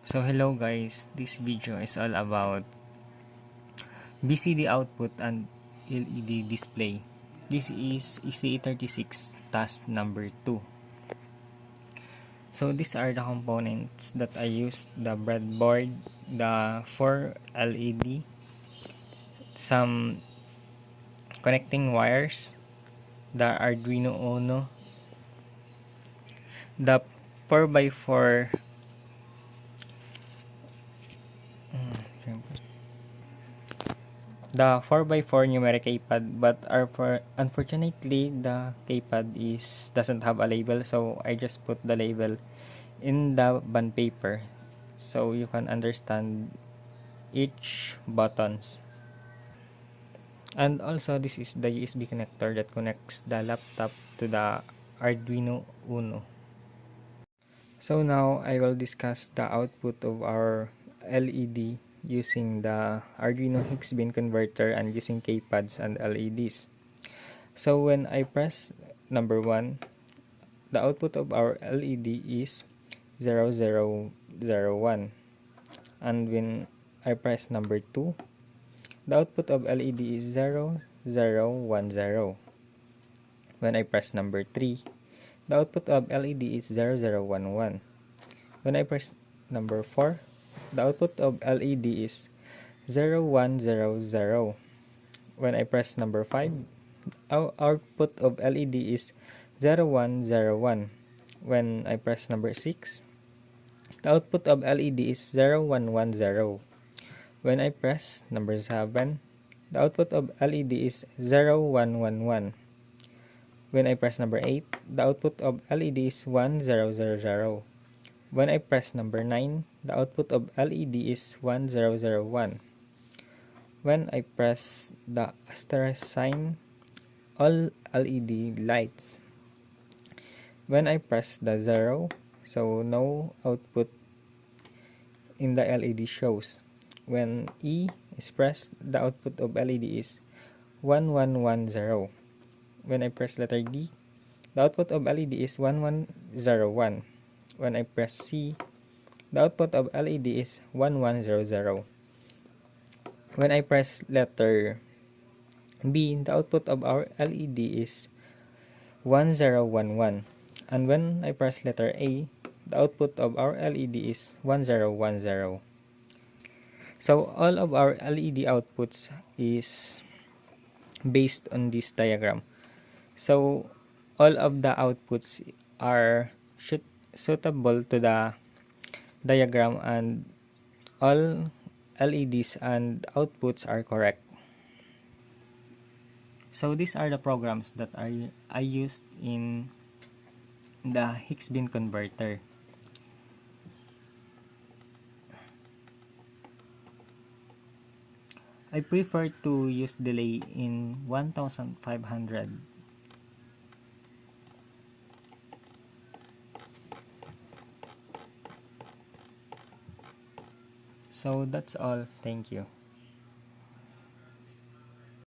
So hello guys, this video is all about BCD output and LED display. This is ECE36 task number 2. So these are the components that I used: the breadboard, the 4 LED, some connecting wires, the Arduino Uno, the 4x4 the 4x4 numeric keypad, but unfortunately the keypad doesn't have a label, so I just put the label in the bond paper so you can understand each buttons. And also this is the USB connector that connects the laptop to the Arduino Uno. So now I will discuss the output of our LED using the Arduino HEX-BIN converter and using keypads and LEDs. So when I press number 1, the output of our LED is 0001. And when I press number 2, the output of LED is 0010. When I press number 3, the output of LED is 0011. When I press number 4, the output of LED is 0100. When I press number 5, our output of LED is 0101. When I press number 6, the output of LED is 0110. When I press number 7, the output of LED is 0111. When I press number 8, the output of LED is 1000. When I press number 9, the output of LED is 1001. When I press the asterisk sign, all LED lights. When I press the 0, so no output in the LED shows. When E is pressed, the output of LED is 1110. When I press letter D, the output of LED is 1101. When I press C, the output of LED is 1100. When I press letter B, the output of our LED is 1011. And when I press letter A, the output of our LED is 1010. So all of our LED outputs is based on this diagram. So all of the outputs are suitable to the diagram, and all LEDs and outputs are correct. So these are the programs that I used in the HEX-BIN converter. I prefer to use delay in 1500. So that's all. Thank you.